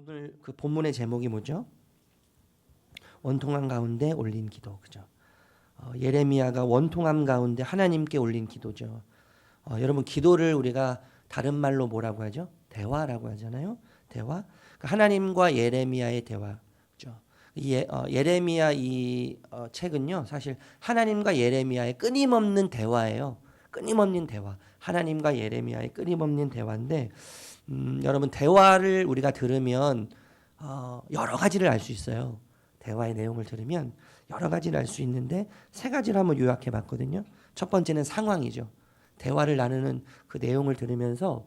오늘 그 본문의 제목이 뭐죠? 원통함 가운데 올린 기도, 그죠? 예레미야가 원통함 가운데 하나님께 올린 기도죠. 여러분 기도를 우리가 다른 말로 뭐라고 하죠? 대화라고 하잖아요. 대화. 그러니까 하나님과 예레미야의 대화죠. 예레미야 이 책은요, 사실 하나님과 예레미야의 끊임없는 대화예요. 끊임없는 대화. 하나님과 예레미야의 끊임없는 대화인데, 여러분 대화를 우리가 들으면 여러 가지를 알 수 있어요. 대화의 내용을 들으면 여러 가지를 알 수 있는데 세 가지를 한번 요약해 봤거든요. 첫 번째는 상황이죠. 대화를 나누는 그 내용을 들으면서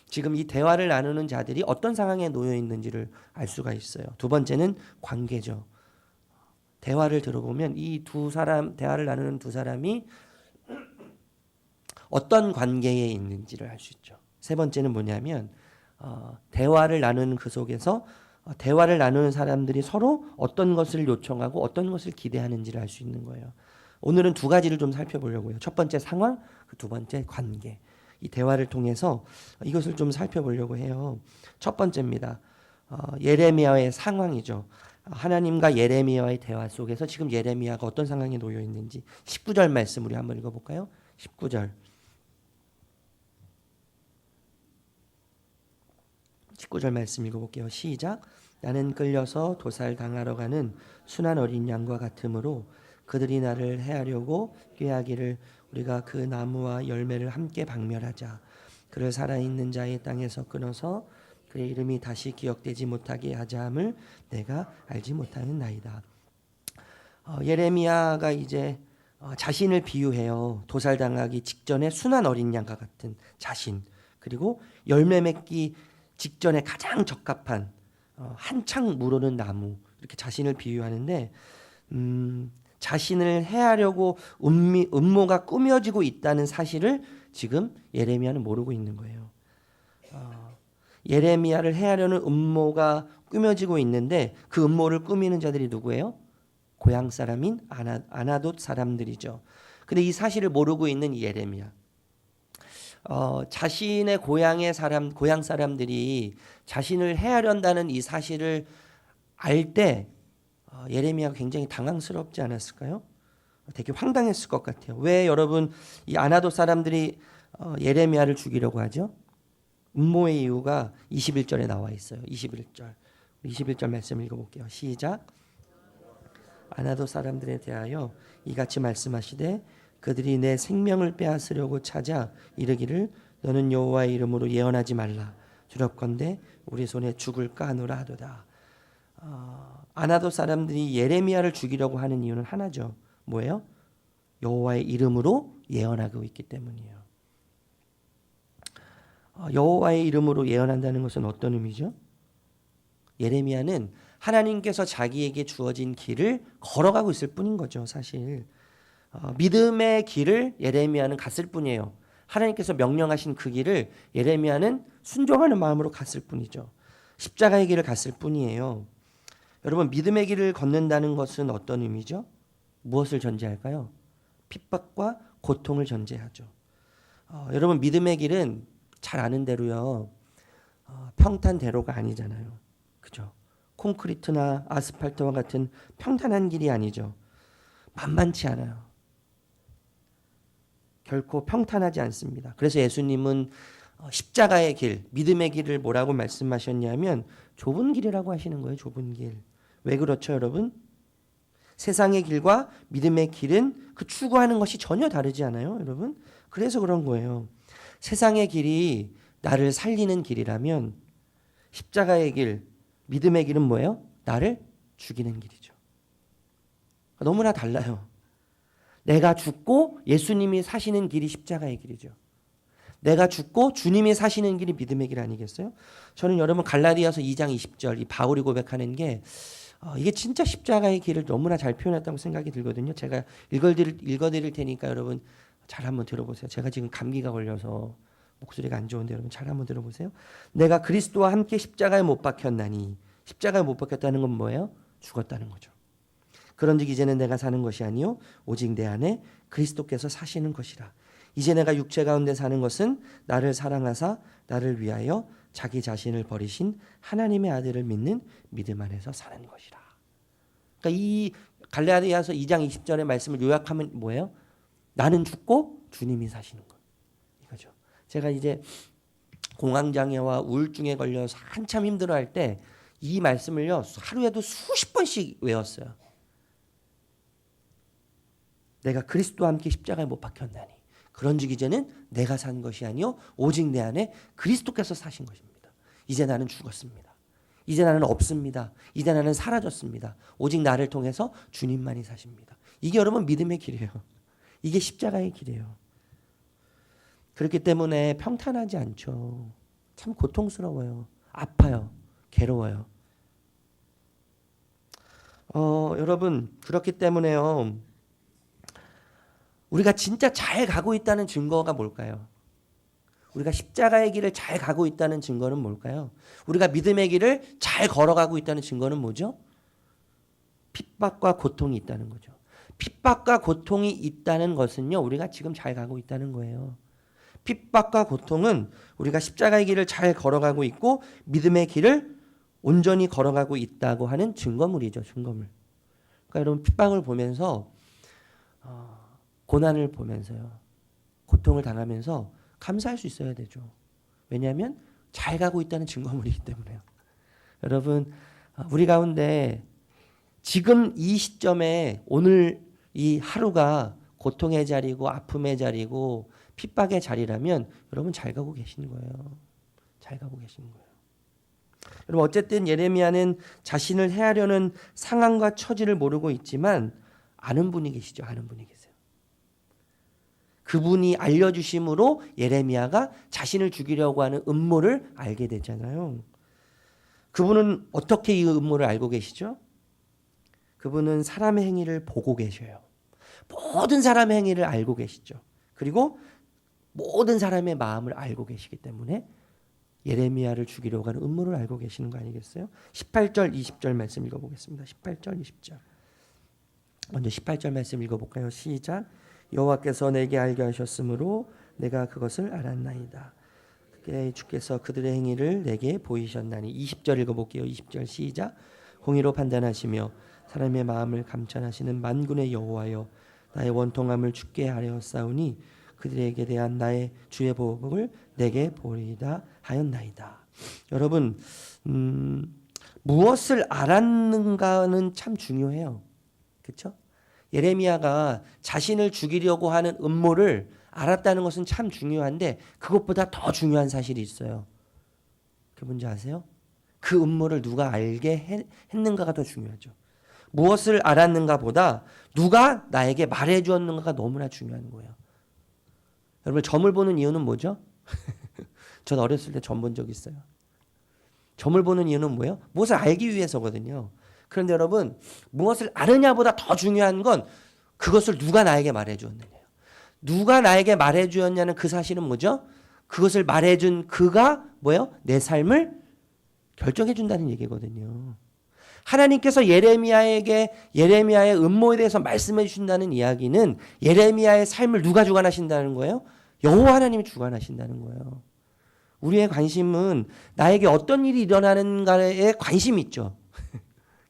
지금 이 대화를 나누는 자들이 어떤 상황에 놓여 있는지를 알 수가 있어요. 두 번째는 관계죠. 대화를 들어보면 이 두 사람, 대화를 나누는 두 사람이 어떤 관계에 있는지를 알 수 있죠. 세 번째는 뭐냐면 대화를 나누는 그 속에서 대화를 나누는 사람들이 서로 어떤 것을 요청하고 어떤 것을 기대하는지를 알 수 있는 거예요. 오늘은 두 가지를 좀 살펴보려고요. 첫 번째 상황, 두 번째 관계. 이 대화를 통해서 이것을 좀 살펴보려고 해요. 첫 번째입니다. 예레미야의 상황이죠. 하나님과 예레미야의 대화 속에서 지금 예레미야가 어떤 상황에 놓여 있는지 19절 말씀 우리 한번 읽어볼까요? 19절. 19절 말씀 읽어볼게요. 시작. 나는 끌려서 도살당하러 가는 순한 어린 양과 같으므로 그들이 나를 해하려고 꾀하기를 우리가 그 나무와 열매를 함께 박멸하자. 그를 살아있는 자의 땅에서 끊어서 그의 이름이 다시 기억되지 못하게 하자 함을 내가 알지 못하는 나이다. 예레미야가 이제 자신을 비유해요. 도살당하기 직전에 순한 어린 양과 같은 자신, 그리고 열매 맺기 직전에 가장 적합한 한창 무르는 나무, 이렇게 자신을 비유하는데 자신을 해하려고 음모가 꾸며지고 있다는 사실을 지금 예레미야는 모르고 있는 거예요. 예레미야를 해하려는 음모가 꾸며지고 있는데 그 음모를 꾸미는 자들이 누구예요? 고향 사람인 아나돗 사람들이죠. 근데 이 사실을 모르고 있는 이 예레미야. 자신의 고향 사람들이 자신을 해하려는 이 사실을 알 때 예레미야가 굉장히 당황스럽지 않았을까요? 되게 황당했을 것 같아요. 왜 여러분 이 아나돗 사람들이 예레미야를 죽이려고 하죠? 음모의 이유가 21절에 나와 있어요. 21절 말씀 읽어볼게요. 시작. 아나돗 사람들에 대하여 이같이 말씀하시되 그들이 내 생명을 빼앗으려고 찾아 이르기를 너는 여호와의 이름으로 예언하지 말라. 두렵건대 우리 손에 죽을까 하노라 하도다. 아나돗 사람들이 예레미야를 죽이려고 하는 이유는 하나죠. 뭐예요? 여호와의 이름으로 예언하고 있기 때문이에요. 여호와의 이름으로 예언한다는 것은 어떤 의미죠? 예레미야는 하나님께서 자기에게 주어진 길을 걸어가고 있을 뿐인 거죠, 사실. 믿음의 길을 예레미야는 갔을 뿐이에요. 하나님께서 명령하신 그 길을 예레미야는 순종하는 마음으로 갔을 뿐이죠. 십자가의 길을 갔을 뿐이에요. 여러분, 믿음의 길을 걷는다는 것은 어떤 의미죠? 무엇을 전제할까요? 핍박과 고통을 전제하죠. 여러분, 믿음의 길은 잘 아는 대로요, 평탄대로가 아니잖아요. 그죠? 콘크리트나 아스팔트와 같은 평탄한 길이 아니죠. 만만치 않아요. 결코 평탄하지 않습니다. 그래서 예수님은 십자가의 길, 믿음의 길을 뭐라고 말씀하셨냐면 좁은 길이라고 하시는 거예요. 좁은 길. 왜 그렇죠, 여러분? 세상의 길과 믿음의 길은 그 추구하는 것이 전혀 다르지 않아요, 여러분? 그래서 그런 거예요. 세상의 길이 나를 살리는 길이라면 십자가의 길, 믿음의 길은 뭐예요? 나를 죽이는 길이죠. 너무나 달라요. 내가 죽고 예수님이 사시는 길이 십자가의 길이죠. 내가 죽고 주님이 사시는 길이 믿음의 길 아니겠어요? 저는 여러분 갈라디아서 2장 20절 이 바울이 고백하는 게 이게 진짜 십자가의 길을 너무나 잘 표현했다고 생각이 들거든요. 제가 읽어드릴 테니까 여러분 잘 한번 들어보세요. 제가 지금 감기가 걸려서 목소리가 안 좋은데 여러분 잘 한번 들어보세요. 내가 그리스도와 함께 십자가에 못 박혔나니, 십자가에 못 박혔다는 건 뭐예요? 죽었다는 거죠. 그런즉 이제는 내가 사는 것이 아니요 오직 내 안에 그리스도께서 사시는 것이라. 이제 내가 육체 가운데 사는 것은 나를 사랑하사 나를 위하여 자기 자신을 버리신 하나님의 아들을 믿는 믿음 안에서 사는 것이라. 그러니까 이 갈라디아서 2장 20절의 말씀을 요약하면 뭐예요? 나는 죽고 주님이 사시는 것. 이거죠. 제가 이제 공황장애와 우울증에 걸려서 한참 힘들어할 때 이 말씀을요 하루에도 수십 번씩 외웠어요. 내가 그리스도와 함께 십자가에 못 박혔나니 그런즉 이제는 내가 산 것이 아니요 오직 내 안에 그리스도께서 사신 것입니다. 이제 나는 죽었습니다. 이제 나는 없습니다. 이제 나는 사라졌습니다. 오직 나를 통해서 주님만이 사십니다. 이게 여러분 믿음의 길이에요. 이게 십자가의 길이에요. 그렇기 때문에 평탄하지 않죠. 참 고통스러워요. 아파요. 괴로워요. 여러분 그렇기 때문에요. 우리가 진짜 잘 가고 있다는 증거가 뭘까요? 우리가 십자가의 길을 잘 가고 있다는 증거는 뭘까요? 우리가 믿음의 길을 잘 걸어가고 있다는 증거는 뭐죠? 핍박과 고통이 있다는 거죠. 핍박과 고통이 있다는 것은요, 우리가 지금 잘 가고 있다는 거예요. 핍박과 고통은 우리가 십자가의 길을 잘 걸어가고 있고 믿음의 길을 온전히 걸어가고 있다고 하는 증거물이죠. 증거물. 그러니까 여러분 핍박을 보면서 고난을 보면서요. 고통을 당하면서 감사할 수 있어야 되죠. 왜냐하면 잘 가고 있다는 증거물이기 때문에요. 여러분 우리 가운데 지금 이 시점에 오늘 이 하루가 고통의 자리고 아픔의 자리고 핍박의 자리라면 여러분 잘 가고 계시는 거예요. 잘 가고 계시는 거예요. 여러분 어쨌든 예레미야는 자신을 해하려는 상황과 처지를 모르고 있지만 아는 분이 계시죠. 아는 분이 계세요. 그분이 알려주심으로 예레미야가 자신을 죽이려고 하는 음모를 알게 되잖아요. 그분은 어떻게 이 음모를 알고 계시죠? 그분은 사람의 행위를 보고 계셔요. 모든 사람의 행위를 알고 계시죠. 그리고 모든 사람의 마음을 알고 계시기 때문에 예레미야를 죽이려고 하는 음모를 알고 계시는 거 아니겠어요? 18절 20절 말씀 읽어보겠습니다. 18절 20절 먼저 18절 말씀 읽어볼까요? 시작. 여호와께서 내게 알게 하셨으므로 내가 그것을 알았나이다. 주께서 그들의 행위를 내게 보이셨나니. 20절 읽어볼게요. 20절 시작. 공의로 판단하시며 사람의 마음을 감찰하시는 만군의 여호와여, 나의 원통함을 죽게 하려싸우니 그들에게 대한 나의 주의 보복을 내게 보이다 하였나이다. 여러분 무엇을 알았는가는 참 중요해요. 그렇죠? 예레미야가 자신을 죽이려고 하는 음모를 알았다는 것은 참 중요한데 그것보다 더 중요한 사실이 있어요. 그게 뭔지 아세요? 그 음모를 누가 알게 했는가가 더 중요하죠. 무엇을 알았는가 보다 누가 나에게 말해 주었는가가 너무나 중요한 거예요. 여러분 점을 보는 이유는 뭐죠? 전 어렸을 때 점 본 적 있어요. 점을 보는 이유는 뭐예요? 무엇을 알기 위해서거든요. 그런데 여러분 무엇을 아느냐보다 더 중요한 건 그것을 누가 나에게 말해 주었느냐예요. 누가 나에게 말해 주었냐는 그 사실은 뭐죠? 그것을 말해 준 그가 뭐예요? 내 삶을 결정해 준다는 얘기거든요. 하나님께서 예레미야에게 예레미야의 음모에 대해서 말씀해 주신다는 이야기는 예레미야의 삶을 누가 주관하신다는 거예요? 여호와 하나님이 주관하신다는 거예요. 우리의 관심은 나에게 어떤 일이 일어나는가에 관심이 있죠.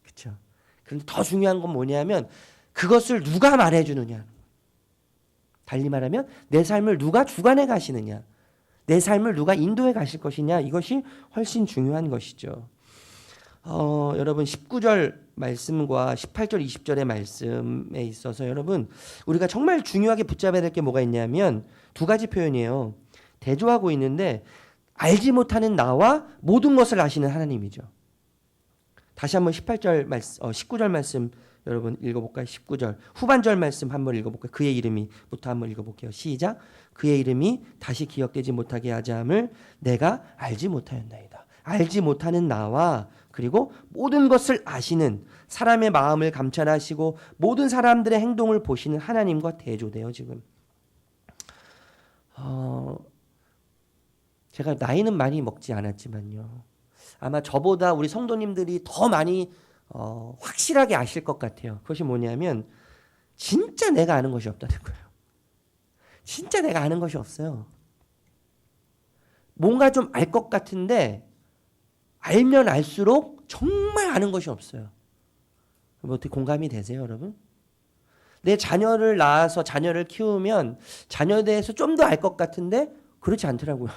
그렇죠? 그런데 더 중요한 건 뭐냐면 그것을 누가 말해주느냐. 달리 말하면 내 삶을 누가 주관해 가시느냐. 내 삶을 누가 인도해 가실 것이냐. 이것이 훨씬 중요한 것이죠. 여러분 19절 말씀과 18절 20절의 말씀에 있어서 여러분 우리가 정말 중요하게 붙잡아야 될 게 뭐가 있냐면 두 가지 표현이에요. 대조하고 있는데 알지 못하는 나와 모든 것을 아시는 하나님이죠. 다시 한번 19절 말씀 여러분 읽어볼까요? 19절 후반절 말씀 한번 읽어볼까요? 그의 이름이부터 한번 읽어볼게요. 시작. 그의 이름이 다시 기억되지 못하게 하자 함을 내가 알지 못하였나이다. 알지 못하는 나와 그리고 모든 것을 아시는 사람의 마음을 감찰하시고 모든 사람들의 행동을 보시는 하나님과 대조돼요. 지금 제가 나이는 많이 먹지 않았지만요. 아마 저보다 우리 성도님들이 더 많이 확실하게 아실 것 같아요. 그것이 뭐냐면 진짜 내가 아는 것이 없다는 거예요. 진짜 내가 아는 것이 없어요. 뭔가 좀 알 것 같은데 알면 알수록 정말 아는 것이 없어요. 어떻게 공감이 되세요, 여러분? 내 자녀를 낳아서 자녀를 키우면 자녀에 대해서 좀 더 알 것 같은데 그렇지 않더라고요.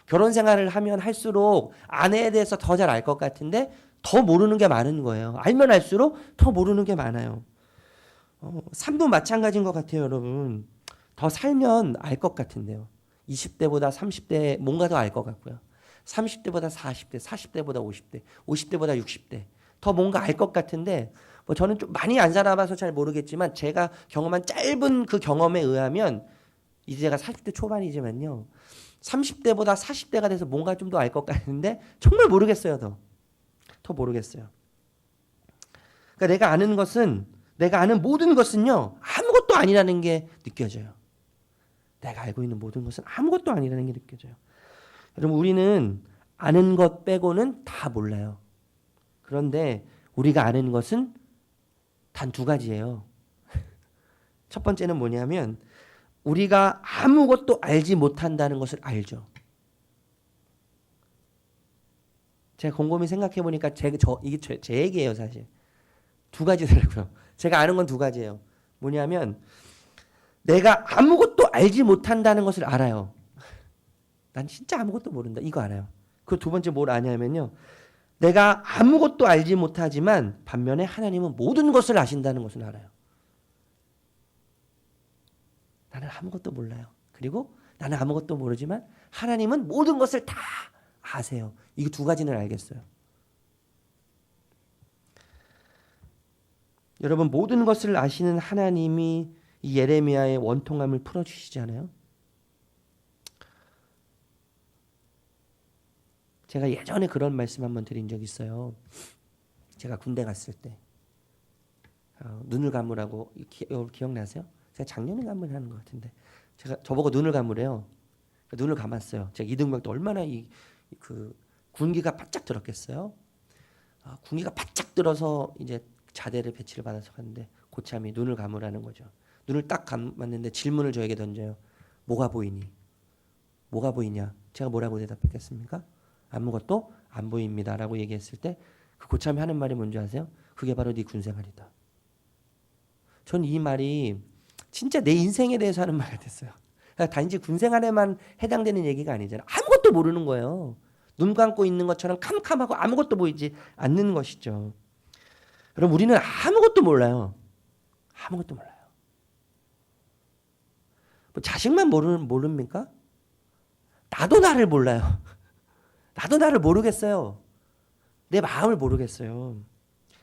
결혼 생활을 하면 할수록 아내에 대해서 더 잘 알 것 같은데 더 모르는 게 많은 거예요. 알면 알수록 더 모르는 게 많아요. 삶도 마찬가지인 것 같아요, 여러분. 더 살면 알 것 같은데요. 20대보다 30대 뭔가 더 알 것 같고요. 30대보다 40대, 40대보다 50대, 50대보다 60대 더 뭔가 알 것 같은데 뭐 저는 좀 많이 안 살아봐서 잘 모르겠지만 제가 경험한 짧은 그 경험에 의하면 이제 제가 40대 초반이지만요. 30대보다 40대가 돼서 뭔가 좀 더 알 것 같은데 정말 모르겠어요. 더 모르겠어요. 그러니까 내가 아는 것은 내가 아는 모든 것은요. 아무것도 아니라는 게 느껴져요. 내가 알고 있는 모든 것은 아무것도 아니라는 게 느껴져요. 여러분 우리는 아는 것 빼고는 다 몰라요. 그런데 우리가 아는 것은 단 두 가지예요. 첫 번째는 뭐냐면 우리가 아무것도 알지 못한다는 것을 알죠. 제가 곰곰이 생각해 보니까 이게 제 얘기예요, 사실. 두 가지더라고요. 제가 아는 건 두 가지예요. 뭐냐면 내가 아무것도 알지 못한다는 것을 알아요. 난 진짜 아무것도 모른다. 이거 알아요. 그 두 번째 뭘 아냐면요. 내가 아무것도 알지 못하지만 반면에 하나님은 모든 것을 아신다는 것을 알아요. 나는 아무것도 몰라요. 그리고 나는 아무것도 모르지만 하나님은 모든 것을 다 아세요. 이 두 가지는 알겠어요. 여러분 모든 것을 아시는 하나님이 이 예레미야의 원통함을 풀어주시지 않아요? 제가 예전에 그런 말씀 한번 드린 적 있어요. 제가 군대 갔을 때 눈을 감으라고 기억나세요? 제가 작년에 한번 하는 것 같은데 저보고 눈을 감으래요. 눈을 감았어요. 제가 이등병 때 얼마나 그 군기가 바짝 들었겠어요. 군기가 바짝 들어서 이제 자대를 배치를 받아서 갔는데 고참이 눈을 감으라는 거죠. 눈을 딱 감았는데 질문을 저에게 던져요. 뭐가 보이니? 뭐가 보이냐? 제가 뭐라고 대답했겠습니까? 아무것도 안 보입니다라고 얘기했을 때 그 고참이 하는 말이 뭔지 아세요? 그게 바로 네 군생활이다. 전 이 말이 진짜 내 인생에 대해서 하는 말 같았어요. 그러니까 단지 군생활에만 해당되는 얘기가 아니잖아요. 아무것도 모르는 거예요. 눈 감고 있는 것처럼 캄캄하고 아무것도 보이지 않는 것이죠. 여러분 우리는 아무것도 몰라요. 아무것도 몰라요. 뭐 자식만 모릅니까? 나도 나를 몰라요. 나도 나를 모르겠어요. 내 마음을 모르겠어요.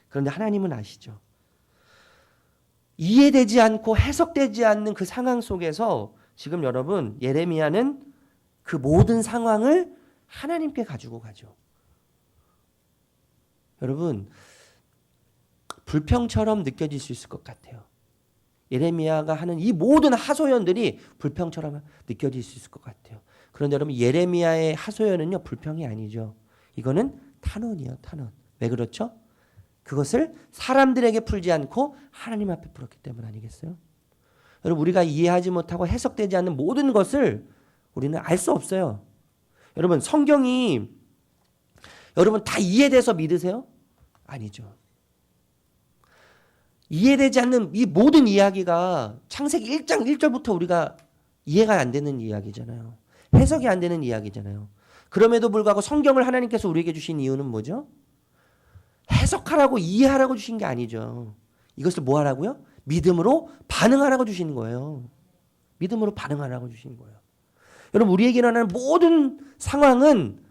그런데 하나님은 아시죠. 이해되지 않고 해석되지 않는 그 상황 속에서 지금 여러분 예레미야는 그 모든 상황을 하나님께 가지고 가죠. 여러분 불평처럼 느껴질 수 있을 것 같아요. 예레미야가 하는 이 모든 하소연들이 불평처럼 느껴질 수 있을 것 같아요. 그런데 여러분 예레미야의 하소연은요 불평이 아니죠. 이거는 탄원이에요. 탄원. 왜 그렇죠? 그것을 사람들에게 풀지 않고 하나님 앞에 풀었기 때문 아니겠어요? 여러분 우리가 이해하지 못하고 해석되지 않는 모든 것을 우리는 알 수 없어요. 여러분 성경이 여러분 다 이해돼서 믿으세요? 아니죠. 이해되지 않는 이 모든 이야기가 창세기 1장 1절부터 우리가 이해가 안 되는 이야기잖아요. 해석이 안 되는 이야기잖아요. 그럼에도 불구하고 성경을 하나님께서 우리에게 주신 이유는 뭐죠? 해석하라고 이해하라고 주신 게 아니죠. 이것을 뭐 하라고요? 믿음으로 반응하라고 주시는 거예요. 믿음으로 반응하라고 주시는 거예요. 여러분 우리에게 일어나는 모든 상황은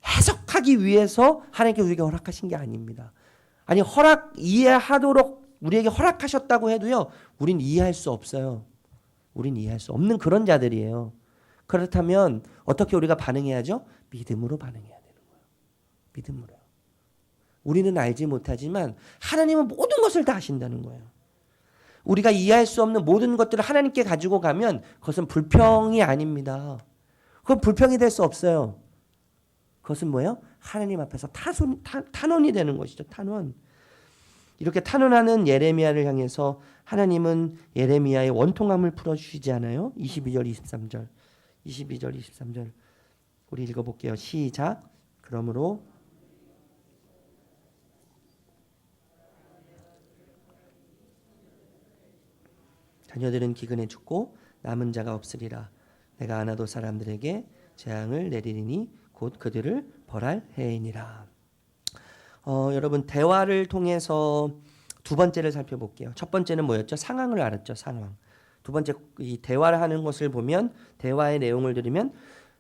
해석하기 위해서 하나님께 우리에게 허락하신 게 아닙니다. 아니 이해하도록 우리에게 허락하셨다고 해도요. 우린 이해할 수 없어요. 우린 이해할 수 없는 그런 자들이에요. 그렇다면 어떻게 우리가 반응해야죠? 믿음으로 반응해야 되는 거예요. 믿음으로요. 우리는 알지 못하지만 하나님은 모든 것을 다 아신다는 거예요. 우리가 이해할 수 없는 모든 것들을 하나님께 가지고 가면 그것은 불평이 아닙니다. 그건 불평이 될 수 없어요. 그것은 뭐예요? 하나님 앞에서 탄원이 되는 것이죠. 탄원. 이렇게 탄원하는 예레미야를 향해서 하나님은 예레미야의 원통함을 풀어주시지 않아요? 22절 23절. 우리 읽어볼게요. 시작. 그러므로 자녀들은 기근에 죽고 남은 자가 없으리라. 내가 아나도 사람들에게 재앙을 내리리니 곧 그들을 벌할 해이니라. 여러분 대화를 통해서 두 번째를 살펴볼게요. 첫 번째는 뭐였죠? 상황을 알았죠. 상황. 두 번째 이 대화를 하는 것을 보면 대화의 내용을 들으면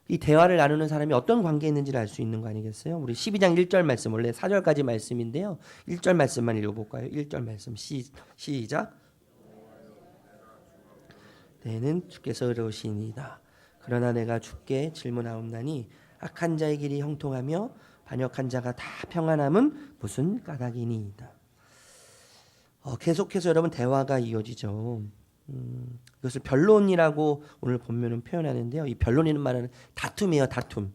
이 대화를 나누는 사람이 어떤 관계에 있는지를 알 수 있는 거 아니겠어요? 우리 12장 1절 말씀 원래 4절까지 말씀인데요. 1절 말씀만 읽어볼까요? 1절 말씀 시작. 내는 주께서 의로우시니이다. 그러나 내가 주께 질문하옵나니 악한 자의 길이 형통하며 반역한 자가 다 평안함은 무슨 까닭이니이다. 계속해서 여러분 대화가 이어지죠. 이것을 변론이라고 오늘 본문은 표현하는데요. 이 변론이라는 말은 다툼이에요. 다툼.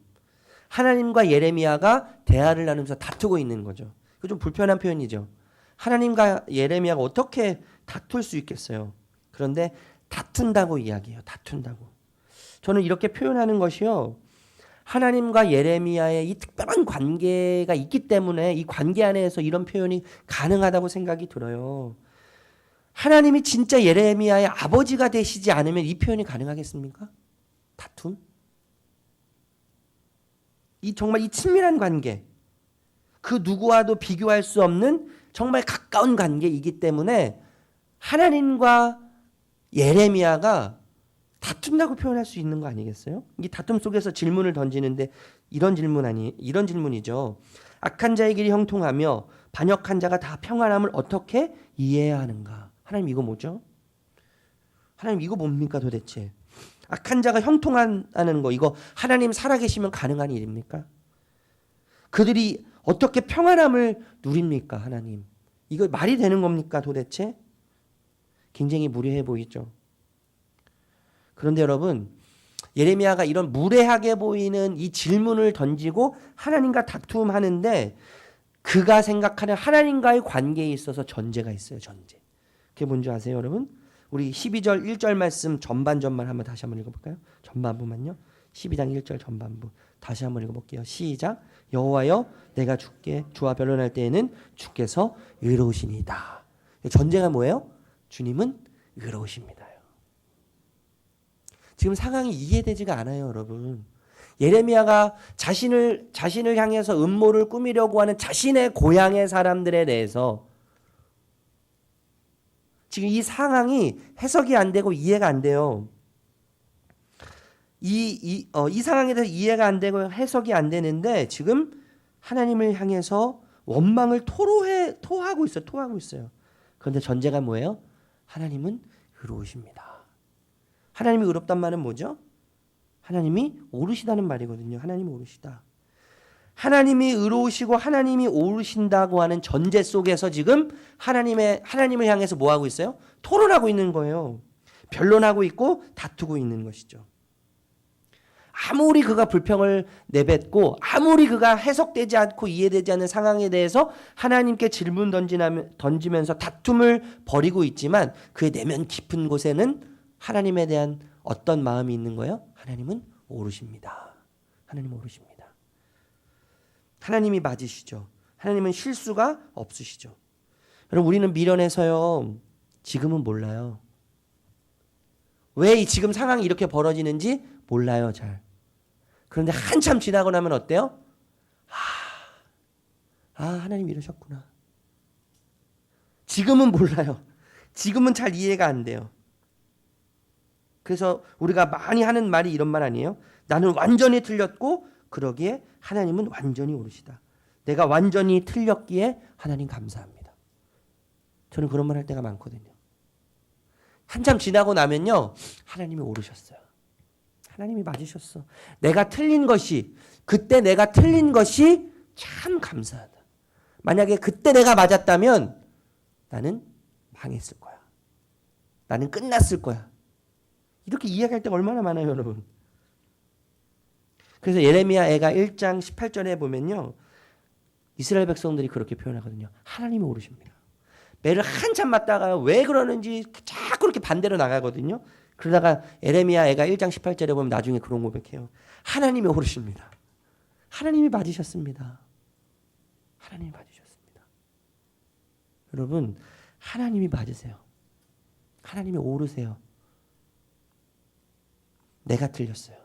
하나님과 예레미야가 대화를 나누면서 다투고 있는 거죠. 이거 좀 불편한 표현이죠. 하나님과 예레미야가 어떻게 다툴 수 있겠어요. 그런데 다툰다고 이야기해요. 다툰다고. 저는 이렇게 표현하는 것이요. 하나님과 예레미야의 이 특별한 관계가 있기 때문에 이 관계 안에서 이런 표현이 가능하다고 생각이 들어요. 하나님이 진짜 예레미야의 아버지가 되시지 않으면 이 표현이 가능하겠습니까? 다툼? 정말 이 친밀한 관계, 그 누구와도 비교할 수 없는 정말 가까운 관계이기 때문에 하나님과 예레미야가 다툰다고 표현할 수 있는 거 아니겠어요? 이 다툼 속에서 질문을 던지는데 이런 질문이죠. 악한 자의 길이 형통하며 반역한 자가 다 평안함을 어떻게 이해해야 하는가? 하나님 이거 뭐죠? 하나님 이거 뭡니까 도대체? 악한 자가 형통하는 거 이거 하나님 살아계시면 가능한 일입니까? 그들이 어떻게 평안함을 누립니까? 하나님 이거 말이 되는 겁니까 도대체? 굉장히 무례해 보이죠. 그런데 여러분 예레미야가 이런 무례하게 보이는 이 질문을 던지고 하나님과 다툼하는데 그가 생각하는 하나님과의 관계에 있어서 전제가 있어요. 전제. 그게 뭔지 아세요 여러분? 우리 12절 1절 말씀 전반전만 한번 다시 한번 읽어볼까요? 전반부만요. 12장 1절 전반부 다시 한번 읽어볼게요. 시작. 여호와여 내가 주와 변론할 때에는 주께서 의로우시니이다. 전제가 뭐예요? 주님은 의로우십니다. 지금 상황이 이해되지가 않아요, 여러분. 예레미야가 자신을 향해서 음모를 꾸미려고 하는 자신의 고향의 사람들에 대해서 지금 이 상황이 해석이 안 되고 이해가 안 돼요. 이 상황에 대해서 이해가 안 되고 해석이 안 되는데 지금 하나님을 향해서 원망을 토하고 있어요. 그런데 전제가 뭐예요? 하나님은 의로우십니다. 하나님이 의롭단 말은 뭐죠? 하나님이 오르시다는 말이거든요. 하나님이 오르시다. 하나님이 의로우시고 하나님이 오르신다고 하는 전제 속에서 지금 하나님을 향해서 뭐 하고 있어요? 토론하고 있는 거예요. 변론하고 있고 다투고 있는 것이죠. 아무리 그가 불평을 내뱉고 아무리 그가 해석되지 않고 이해되지 않는 상황에 대해서 하나님께 질문 던지면서 다툼을 벌이고 있지만 그의 내면 깊은 곳에는 하나님에 대한 어떤 마음이 있는 거예요? 하나님은 오르십니다. 하나님 오르십니다. 하나님이 맞으시죠. 하나님은 실수가 없으시죠. 여러분 우리는 미련해서요. 지금은 몰라요. 왜 지금 상황이 이렇게 벌어지는지 몰라요. 잘. 그런데 한참 지나고 나면 어때요? 하나님 이러셨구나. 지금은 몰라요. 지금은 잘 이해가 안 돼요. 그래서 우리가 많이 하는 말이 이런 말 아니에요? 나는 완전히 틀렸고 그러기에 하나님은 완전히 오르시다. 내가 완전히 틀렸기에 하나님 감사합니다. 저는 그런 말 할 때가 많거든요. 한참 지나고 나면요. 하나님이 오르셨어요. 하나님이 맞으셨어. 그때 내가 틀린 것이 참 감사하다. 만약에 그때 내가 맞았다면 나는 망했을 거야. 나는 끝났을 거야. 이렇게 이야기할 때가 얼마나 많아요, 여러분. 그래서 예레미야 애가 1장 18절에 보면요. 이스라엘 백성들이 그렇게 표현하거든요. 하나님이 오르십니다. 매를 한참 맞다가 왜 그러는지 자꾸 그렇게 반대로 나가거든요. 그러다가 예레미야 애가 1장 18절에 보면 나중에 그런 고백해요. 하나님이 오르십니다. 하나님이 맞으셨습니다. 하나님이 맞으셨습니다. 여러분, 하나님이 맞으세요. 하나님이 오르세요. 내가 틀렸어요.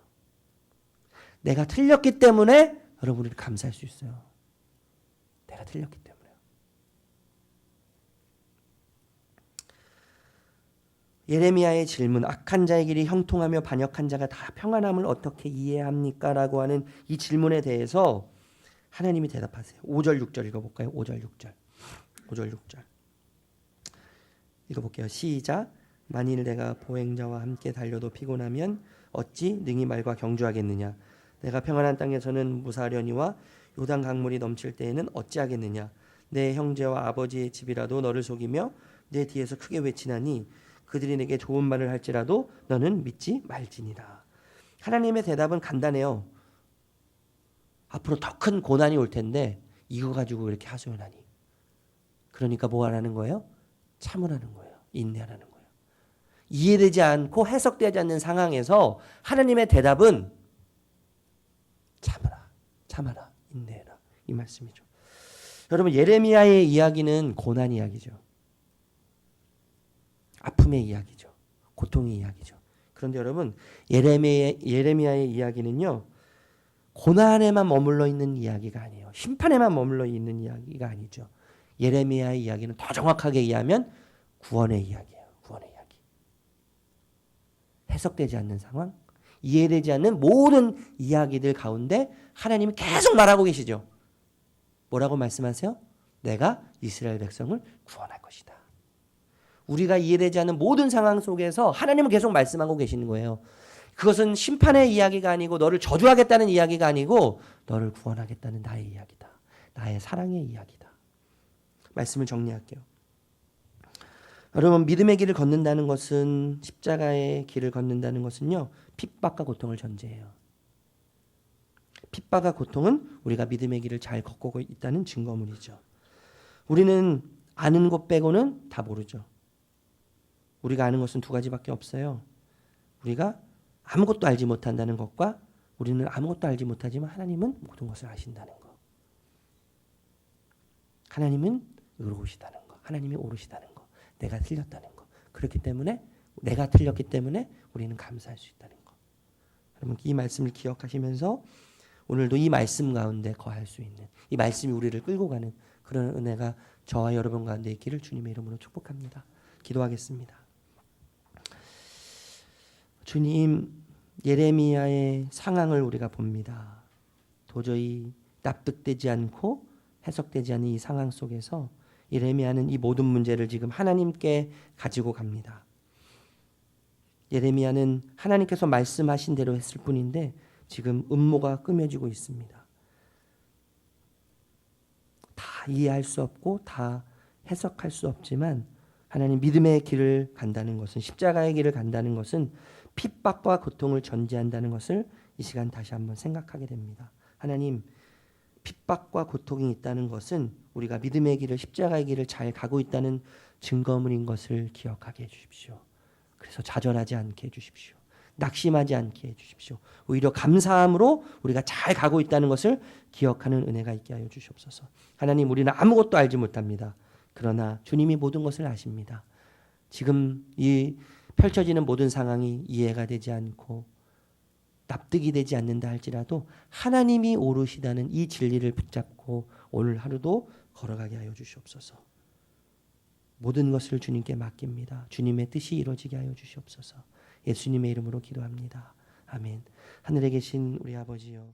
내가 틀렸기 때문에 여러분 우리를 감사할 수 있어요. 내가 틀렸기 때문에요. 예레미야의 질문, 악한 자의 길이 형통하며 반역한 자가 다 평안함을 어떻게 이해합니까? 라고 하는 이 질문에 대해서 하나님이 대답하세요. 5절 6절 읽어볼까요? 5절 6절 5절 6절 읽어볼게요. 시작. 만일 내가 보행자와 함께 달려도 피곤하면 어찌 능히 말과 경주하겠느냐? 내가 평안한 땅에서는 무사하려니와 요단 강물이 넘칠 때에는 어찌하겠느냐? 내 형제와 아버지의 집이라도 너를 속이며 내 뒤에서 크게 외치나니 그들이 내게 좋은 말을 할지라도 너는 믿지 말지니라. 하나님의 대답은 간단해요. 앞으로 더 큰 고난이 올 텐데 이거 가지고 이렇게 하소연하니. 그러니까 뭐 하라는 거예요? 참으라는 거예요. 인내하라는 거예요. 이해되지 않고 해석되지 않는 상황에서 하나님의 대답은 참아라, 참아라, 인내해라. 이 말씀이죠. 여러분, 예레미야의 이야기는 고난 이야기죠. 아픔의 이야기죠. 고통의 이야기죠. 그런데 여러분, 예레미야의 이야기는요, 고난에만 머물러 있는 이야기가 아니에요. 심판에만 머물러 있는 이야기가 아니죠. 예레미야의 이야기는 더 정확하게 이해하면 구원의 이야기예요. 구원의 이야기. 해석되지 않는 상황, 이해되지 않는 모든 이야기들 가운데 하나님이 계속 말하고 계시죠. 뭐라고 말씀하세요? 내가 이스라엘 백성을 구원할 것이다. 우리가 이해되지 않는 모든 상황 속에서 하나님은 계속 말씀하고 계시는 거예요. 그것은 심판의 이야기가 아니고 너를 저주하겠다는 이야기가 아니고 너를 구원하겠다는 나의 이야기다. 나의 사랑의 이야기다. 말씀을 정리할게요. 여러분, 믿음의 길을 걷는다는 것은, 십자가의 길을 걷는다는 것은요, 핍박과 고통을 전제해요. 핍박과 고통은 우리가 믿음의 길을 잘 걷고 있다는 증거물이죠. 우리는 아는 것 빼고는 다 모르죠. 우리가 아는 것은 두 가지밖에 없어요. 우리가 아무것도 알지 못한다는 것과 우리는 아무것도 알지 못하지만 하나님은 모든 것을 아신다는 것. 하나님은 의로우시다는 것. 하나님이 옳으시다는 것. 내가 틀렸다는 것. 그렇기 때문에 내가 틀렸기 때문에 우리는 감사할 수 있다는 것. 여러분, 이 말씀을 기억하시면서 오늘도 이 말씀 가운데 거할 수 있는, 이 말씀이 우리를 끌고 가는 그런 은혜가 저와 여러분 가운데 있기를 주님의 이름으로 축복합니다. 기도하겠습니다. 주님, 예레미야의 상황을 우리가 봅니다. 도저히 납득되지 않고 해석되지 않는 이 상황 속에서 예레미야는 이 모든 문제를 지금 하나님께 가지고 갑니다. 예레미야는 하나님께서 말씀하신 대로 했을 뿐인데 지금 음모가 꾸며지고 있습니다. 다 이해할 수 없고 다 해석할 수 없지만 하나님, 믿음의 길을 간다는 것은, 십자가의 길을 간다는 것은 핍박과 고통을 전제한다는 것을 이 시간 다시 한번 생각하게 됩니다. 하나님, 핍박과 고통이 있다는 것은 우리가 믿음의 길을, 십자가의 길을 잘 가고 있다는 증거물인 것을 기억하게 해주십시오. 그래서 좌절하지 않게 해주십시오. 낙심하지 않게 해주십시오. 오히려 감사함으로 우리가 잘 가고 있다는 것을 기억하는 은혜가 있게 하여 주시옵소서. 하나님, 우리는 아무것도 알지 못합니다. 그러나 주님이 모든 것을 아십니다. 지금 이 펼쳐지는 모든 상황이 이해가 되지 않고 납득이 되지 않는다 할지라도 하나님이 오르시다는 이 진리를 붙잡고 오늘 하루도 걸어가게 하여 주시옵소서. 모든 것을 주님께 맡깁니다. 주님의 뜻이 이루어지게 하여 주시옵소서. 예수님의 이름으로 기도합니다. 아멘. 하늘에 계신 우리 아버지여,